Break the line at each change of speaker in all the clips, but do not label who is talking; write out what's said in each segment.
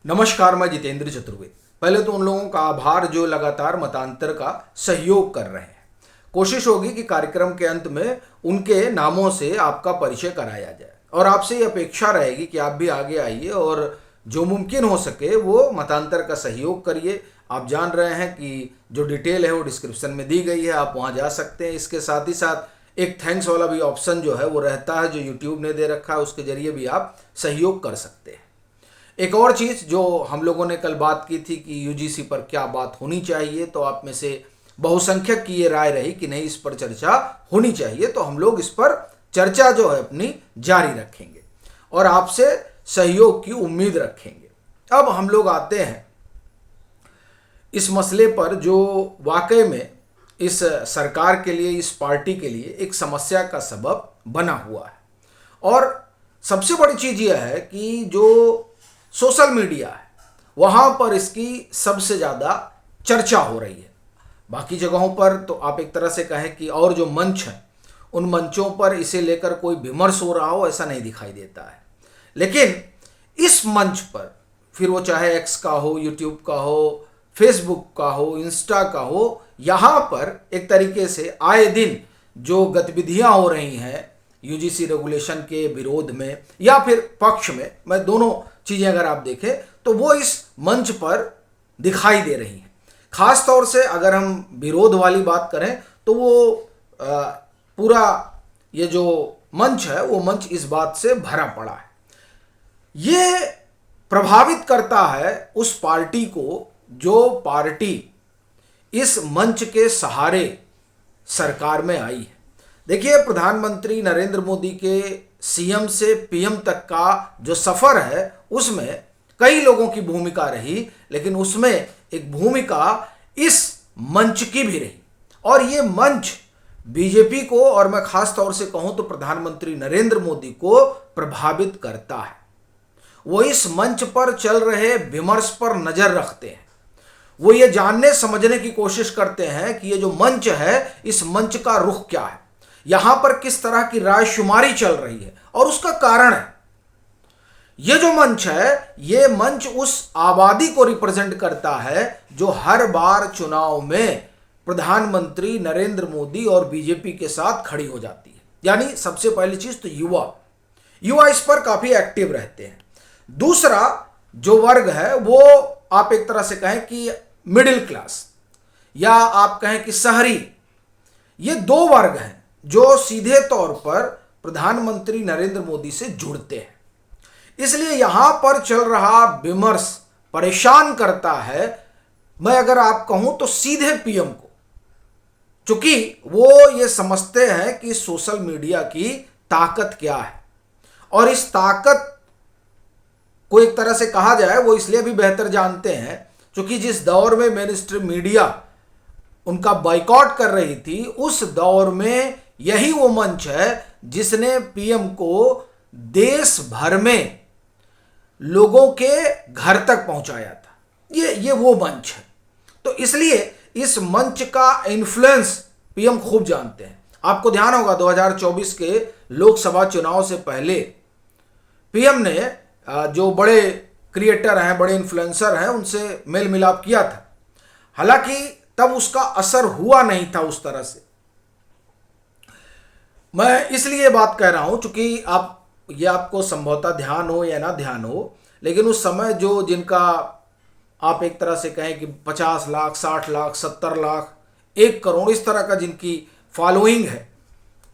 नमस्कार, मैं जितेंद्र चतुर्वेदी। पहले तो उन लोगों का आभार जो लगातार मतांतर का सहयोग कर रहे हैं। कोशिश होगी कि कार्यक्रम के अंत में उनके नामों से आपका परिचय कराया जाए और आपसे ये अपेक्षा रहेगी कि आप भी आगे आइए और जो मुमकिन हो सके वो मतांतर का सहयोग करिए। आप जान रहे हैं कि जो डिटेल है वो डिस्क्रिप्शन में दी गई है, आप वहाँ जा सकते हैं। इसके साथ ही साथ एक थैंक्स वाला भी ऑप्शन जो है वो रहता है, जो यूट्यूब ने दे रखा है, उसके जरिए भी आप सहयोग कर सकते हैं। एक और चीज़ जो हम लोगों ने कल बात की थी कि यूजीसी पर क्या बात होनी चाहिए, तो आप में से बहुसंख्यक की ये राय रही कि नहीं, इस पर चर्चा होनी चाहिए। तो हम लोग इस पर चर्चा जो है अपनी जारी रखेंगे और आपसे सहयोग की उम्मीद रखेंगे। अब हम लोग आते हैं इस मसले पर जो वाकई में इस सरकार के लिए, इस पार्टी के लिए एक समस्या का सबब बना हुआ है। और सबसे बड़ी चीज़ यह है कि जो सोशल मीडिया है वहाँ पर इसकी सबसे ज़्यादा चर्चा हो रही है। बाकी जगहों पर तो आप एक तरह से कहें कि और जो मंच हैं उन मंचों पर इसे लेकर कोई विमर्श हो रहा हो, ऐसा नहीं दिखाई देता है। लेकिन इस मंच पर, फिर वो चाहे एक्स का हो, यूट्यूब का हो, फेसबुक का हो, इंस्टा का हो, यहाँ पर एक तरीके से आए दिन जो गतिविधियाँ हो रही हैं यूजीसी रेगुलेशन के विरोध में या फिर पक्ष में, मैं दोनों चीज़ें अगर आप देखें तो वो इस मंच पर दिखाई दे रही हैं। खास तौर से अगर हम विरोध वाली बात करें तो वो पूरा ये जो मंच है वो मंच इस बात से भरा पड़ा है। ये प्रभावित करता है उस पार्टी को जो पार्टी इस मंच के सहारे सरकार में आई है। देखिए, प्रधानमंत्री नरेंद्र मोदी के सीएम से पीएम तक का जो सफ़र है उसमें कई लोगों की भूमिका रही, लेकिन उसमें एक भूमिका इस मंच की भी रही। और ये मंच बीजेपी को, और मैं खास तौर से कहूं तो प्रधानमंत्री नरेंद्र मोदी को प्रभावित करता है। वो इस मंच पर चल रहे विमर्श पर नज़र रखते हैं। वो ये जानने समझने की कोशिश करते हैं कि ये जो मंच है, इस मंच का रुख क्या है, यहां पर किस तरह की रायशुमारी चल रही है और उसका कारण है। ये जो मंच है, ये मंच उस आबादी को रिप्रेजेंट करता है जो हर बार चुनाव में प्रधानमंत्री नरेंद्र मोदी और बीजेपी के साथ खड़ी हो जाती है। यानी सबसे पहली चीज तो युवा इस पर काफी एक्टिव रहते हैं। दूसरा जो वर्ग है वो आप एक तरह से कहें कि मिडिल क्लास या आप कहें कि शहरी, ये दो वर्ग हैं जो सीधे तौर पर प्रधानमंत्री नरेंद्र मोदी से जुड़ते हैं। इसलिए यहां पर चल रहा विमर्श परेशान करता है, मैं अगर आप कहूं तो सीधे पीएम को, क्योंकि वो ये समझते हैं कि सोशल मीडिया की ताकत क्या है। और इस ताकत को एक तरह से कहा जाए वो इसलिए भी बेहतर जानते हैं क्योंकि जिस दौर में मेन स्ट्रीम मीडिया उनका बाइकआउट कर रही थी, उस दौर में यही वो मंच है जिसने पीएम को देश भर में लोगों के घर तक पहुंचाया था। ये वो मंच है। तो इसलिए इस मंच का इन्फ्लुएंस पीएम खूब जानते हैं। आपको ध्यान होगा 2024 के लोकसभा चुनाव से पहले पीएम ने जो बड़े क्रिएटर हैं, बड़े इन्फ्लुएंसर हैं, उनसे मेल मिलाप किया था। हालांकि तब उसका असर हुआ नहीं था उस तरह से। मैं इसलिए बात कह रहा हूं क्योंकि ये आपको संभवतः ध्यान हो या ना ध्यान हो, लेकिन उस समय जो जिनका आप एक तरह से कहें कि 50 लाख, 60 लाख, 70 लाख, 1 करोड़, इस तरह का जिनकी फॉलोइंग है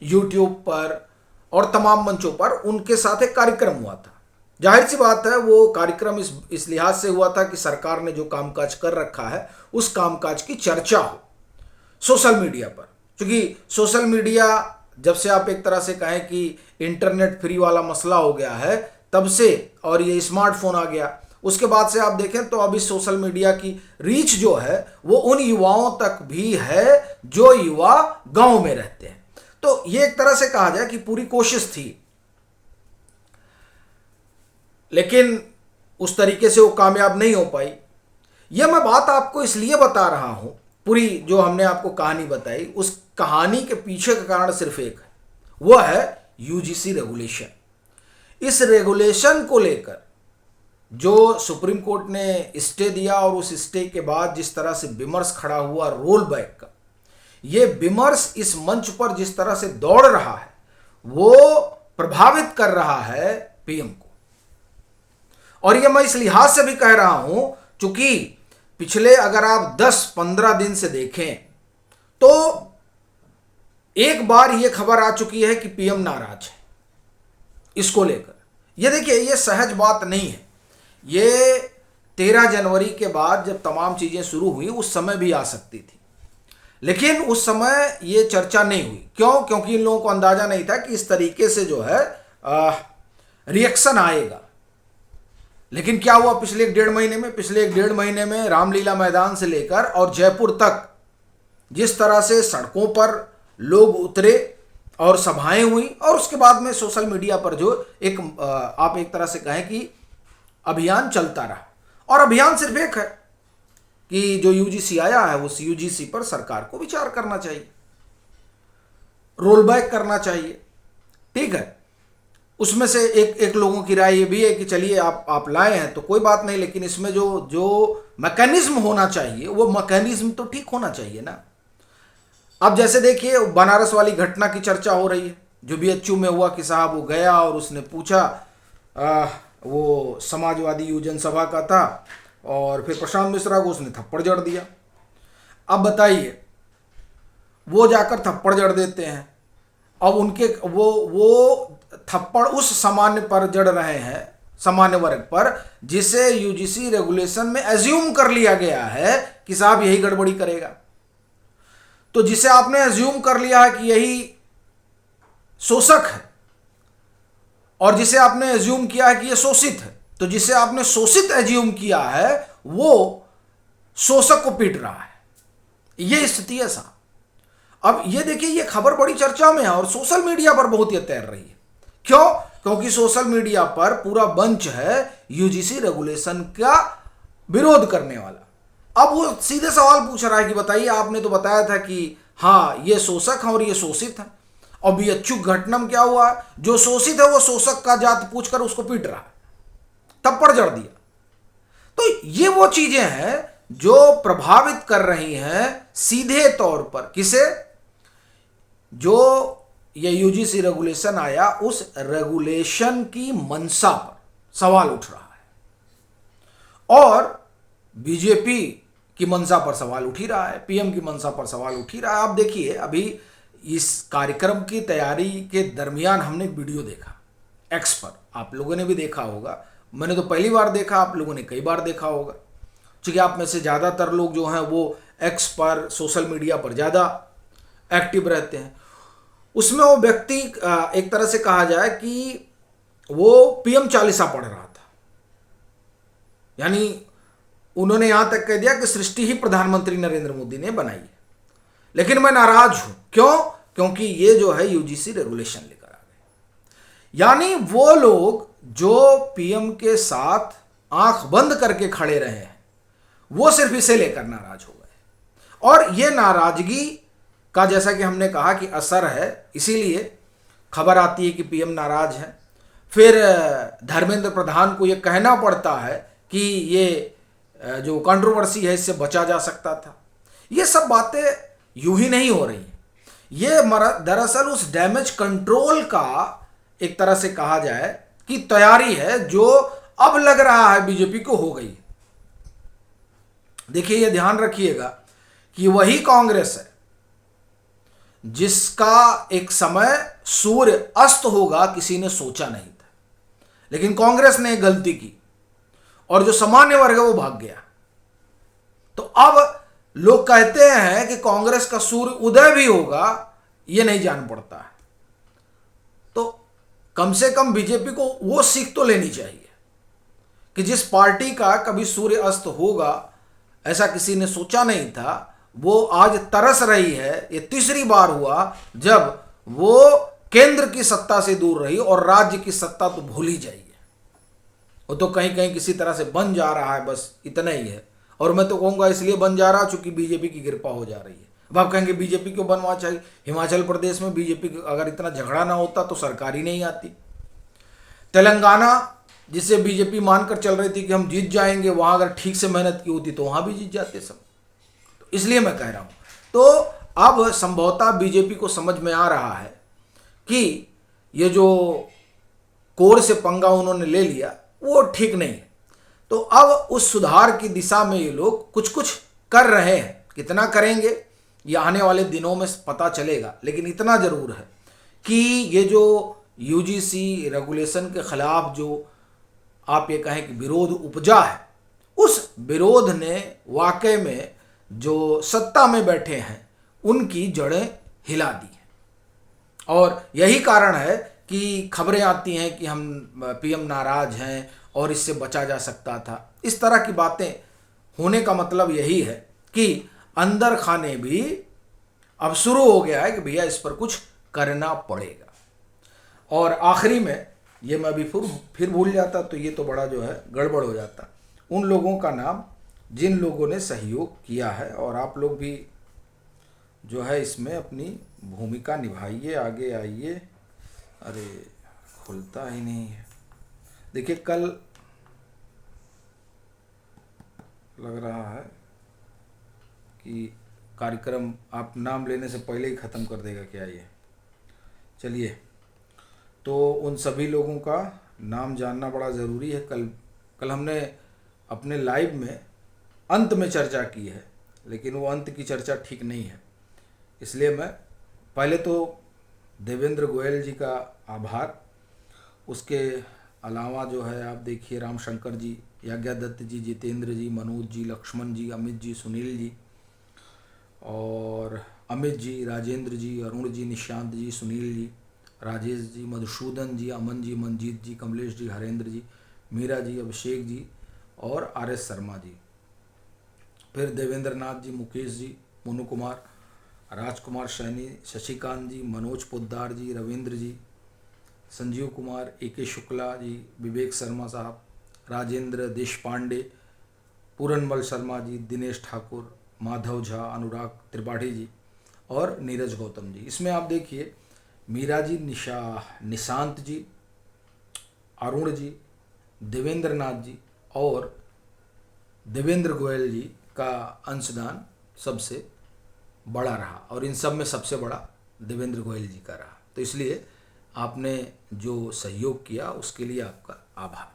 यूट्यूब पर और तमाम मंचों पर, उनके साथ एक कार्यक्रम हुआ था। जाहिर सी बात है वो कार्यक्रम इस लिहाज से हुआ था कि सरकार ने जो कामकाज कर रखा है उस कामकाज की चर्चा हो सोशल मीडिया पर। क्योंकि सोशल मीडिया जब से आप एक तरह से कहें कि इंटरनेट फ्री वाला मसला हो गया है तब से, और ये स्मार्टफोन आ गया, उसके बाद से आप देखें तो अभी सोशल मीडिया की रीच जो है वो उन युवाओं तक भी है जो युवा गांव में रहते हैं। तो ये एक तरह से कहा जाए कि पूरी कोशिश थी, लेकिन उस तरीके से वो कामयाब नहीं हो पाई। यह मैं बात आपको इसलिए बता रहा हूं, पूरी जो हमने आपको कहानी बताई उस कहानी के पीछे का कारण सिर्फ एक है, वह है यूजीसी रेगुलेशन। इस रेगुलेशन को लेकर जो सुप्रीम कोर्ट ने स्टे दिया और उस स्टे के बाद जिस तरह से विमर्श खड़ा हुआ रोल बैक का, ये विमर्श इस मंच पर जिस तरह से दौड़ रहा है वो प्रभावित कर रहा है पीएम को। और ये मैं इस लिहाज से भी कह रहा हूं चूंकि पिछले अगर आप 10-15 दिन से देखें तो एक बार ये खबर आ चुकी है कि पीएम नाराज है इसको लेकर। ये देखिए, ये सहज बात नहीं है। ये 13 जनवरी के बाद जब तमाम चीजें शुरू हुई उस समय भी आ सकती थी, लेकिन उस समय ये चर्चा नहीं हुई। क्यों? क्योंकि इन लोगों को अंदाजा नहीं था कि इस तरीके से जो है रिएक्शन आएगा। लेकिन क्या हुआ पिछले 1.5 महीने में रामलीला मैदान से लेकर और जयपुर तक जिस तरह से सड़कों पर लोग उतरे और सभाएं हुई, और उसके बाद में सोशल मीडिया पर जो आप एक तरह से कहें कि अभियान चलता रहा। और अभियान सिर्फ एक है कि जो यूजीसी आया है उस यूजीसी पर सरकार को विचार करना चाहिए, रोल बैक करना चाहिए। ठीक है, उसमें से एक लोगों की राय ये भी है कि चलिए आप लाए हैं तो कोई बात नहीं, लेकिन इसमें जो मैकेनिज्म होना चाहिए वो मैकेनिज्म तो ठीक होना चाहिए ना। अब जैसे देखिए, बनारस वाली घटना की चर्चा हो रही है जो बीएचयू में हुआ कि साहब वो गया और उसने पूछा, वो समाजवादी युवजन सभा का था, और फिर प्रशांत मिश्रा को उसने थप्पड़ जड़ दिया। अब बताइए, वो जाकर थप्पड़ जड़ देते हैं, अब उनके वो थप्पड़ उस सामान्य पर जड़ रहे हैं, सामान्य वर्ग पर, जिसे यूजीसी रेगुलेशन में एज्यूम कर लिया गया है कि साहब यही गड़बड़ी करेगा। तो जिसे आपने एज्यूम कर लिया है कि यही शोषक है, और जिसे आपने एज्यूम किया है कि यह शोषित है, तो जिसे आपने शोषित एज्यूम किया है वो शोषक को पीट रहा है। यह स्थिति है साहब। अब ये देखिए, ये खबर बड़ी चर्चा में है और सोशल मीडिया पर बहुत ये तैर रही है। क्यों? क्योंकि सोशल मीडिया पर पूरा बंच है यूजीसी रेगुलेशन का विरोध करने वाला। अब वो सीधे सवाल पूछ रहा है कि बताइए, आपने तो बताया था कि हाँ ये शोषक है और ये शोषित है, और बीएचयू घटना में क्या हुआ, जो शोषित है वो शोषक का जात पूछकर उसको पीट रहा है, थप्पड़ जड़ दिया। तो ये वो चीजें हैं जो प्रभावित कर रही हैं सीधे तौर पर किसे, जो ये यूजीसी रेगुलेशन आया उस रेगुलेशन की मंशा पर सवाल उठ रहा है, और बीजेपी की मंशा पर सवाल उठ ही रहा है, पीएम की मंशा पर सवाल उठ ही रहा है। आप देखिए, अभी इस कार्यक्रम की तैयारी के दरमियान हमने एक वीडियो देखा एक्स पर, आप लोगों ने भी देखा होगा, मैंने तो पहली बार देखा, आप लोगों ने कई बार देखा होगा, क्योंकि आप में से ज़्यादातर लोग जो हैं वो एक्स पर, सोशल मीडिया पर ज़्यादा एक्टिव रहते हैं। उसमें वो व्यक्ति एक तरह से कहा जाए कि वो पीएम चालीसा पढ़ रहा था, यानी उन्होंने यहां तक कह दिया कि सृष्टि ही प्रधानमंत्री नरेंद्र मोदी ने बनाई है, लेकिन मैं नाराज हूं। क्यों? क्योंकि ये जो है यूजीसी रेगुलेशन लेकर आ गए। यानी वो लोग जो पीएम के साथ आंख बंद करके खड़े रहे हैं वो सिर्फ इसे लेकर नाराज हो गए, और ये नाराजगी का जैसा कि हमने कहा कि असर है, इसीलिए खबर आती है कि पीएम नाराज है। फिर धर्मेंद्र प्रधान को ये कहना पड़ता है कि ये जो कंट्रोवर्सी है इससे बचा जा सकता था। ये सब बातें यूं ही नहीं हो रही हैं, ये दरअसल उस डैमेज कंट्रोल का एक तरह से कहा जाए कि तैयारी है जो अब लग रहा है बीजेपी को हो गई। देखिए, ये ध्यान रखिएगा कि वही कांग्रेस है जिसका एक समय सूर्य अस्त होगा किसी ने सोचा नहीं था, लेकिन कांग्रेस ने एक गलती की और जो सामान्य वर्ग है वो भाग गया। तो अब लोग कहते हैं कि कांग्रेस का सूर्य उदय भी होगा, ये नहीं जान पड़ता है। तो कम से कम बीजेपी को वो सीख तो लेनी चाहिए कि जिस पार्टी का कभी सूर्य अस्त होगा ऐसा किसी ने सोचा नहीं था, वो आज तरस रही है। ये तीसरी बार हुआ जब वो केंद्र की सत्ता से दूर रही, और राज्य की सत्ता तो भूल ही जाइए, वो तो कहीं कहीं किसी तरह से बन जा रहा है, बस इतना ही है। और मैं तो कहूँगा इसलिए बन जा रहा चूंकि बीजेपी की कृपा हो जा रही है। अब आप कहेंगे बीजेपी क्यों बनवा चाहिए, हिमाचल प्रदेश में बीजेपी अगर इतना झगड़ा ना होता तो सरकार ही नहीं आती। तेलंगाना जिससे बीजेपी मानकर चल रही थी कि हम जीत जाएंगे, वहां अगर ठीक से मेहनत की होती तो वहां भी जीत जाते सब। तो इसलिए मैं कह रहा हूं, तो अब संभवतः बीजेपी को समझ में आ रहा है कि ये जो कोर से पंगा उन्होंने ले लिया वो ठीक नहीं है। तो अब उस सुधार की दिशा में ये लोग कुछ कुछ कर रहे हैं। कितना करेंगे ये आने वाले दिनों में पता चलेगा, लेकिन इतना जरूर है कि ये जो यूजीसी रेगुलेशन के खिलाफ जो आप ये कहें कि विरोध उपजा है, उस विरोध ने वाकई में जो सत्ता में बैठे हैं उनकी जड़ें हिला दी हैं। और यही कारण है कि खबरें आती हैं कि हम पीएम नाराज हैं और इससे बचा जा सकता था। इस तरह की बातें होने का मतलब यही है कि अंदर खाने भी अब शुरू हो गया है कि भैया इस पर कुछ करना पड़ेगा। और आखिरी में ये मैं अभी फिर भूल जाता तो ये तो बड़ा जो है गड़बड़ हो जाता, उन लोगों का नाम जिन लोगों ने सहयोग किया है, और आप लोग भी जो है इसमें अपनी भूमिका निभाइए, आगे आइए। अरे खुलता ही नहीं है। देखिए कल लग रहा है कि कार्यक्रम आप नाम लेने से पहले ही ख़त्म कर देगा क्या ये। चलिए, तो उन सभी लोगों का नाम जानना बड़ा ज़रूरी है। कल हमने अपने लाइव में अंत में चर्चा की है, लेकिन वो अंत की चर्चा ठीक नहीं है। इसलिए मैं पहले तो देवेंद्र गोयल जी का आभार, उसके अलावा जो है आप देखिए रामशंकर जी, यज्ञादत्त जी, जितेंद्र जी, मनोज जी, लक्ष्मण जी, अमित जी, सुनील जी और अमित जी, राजेंद्र जी, अरुण जी, निशांत जी, सुनील जी, राजेश जी, मधुसूदन जी, अमन जी, मंजीत जी, कमलेश जी, हरेंद्र जी, मीरा जी, अभिषेक जी और आर.एस. शर्मा जी, फिर देवेंद्र नाथ जी, मुकेश जी, मोनू कुमार, राजकुमार सैनी, शशिकांत जी, मनोज पोद्दार जी, रविंद्र जी, संजीव कुमार, ए.के. शुक्ला जी, विवेक शर्मा साहब, राजेंद्र देशपांडे, पूरनमल शर्मा जी, दिनेश ठाकुर, माधव झा, अनुराग त्रिपाठी जी और नीरज गौतम जी। इसमें आप देखिए मीरा जी, निशांत जी, अरुण जी, देवेंद्र नाथ जी और देवेंद्र गोयल जी का अंशदान सबसे बड़ा रहा, और इन सब में सबसे बड़ा देवेंद्र गोयल जी का रहा। तो इसलिए आपने जो सहयोग किया उसके लिए आपका आभार।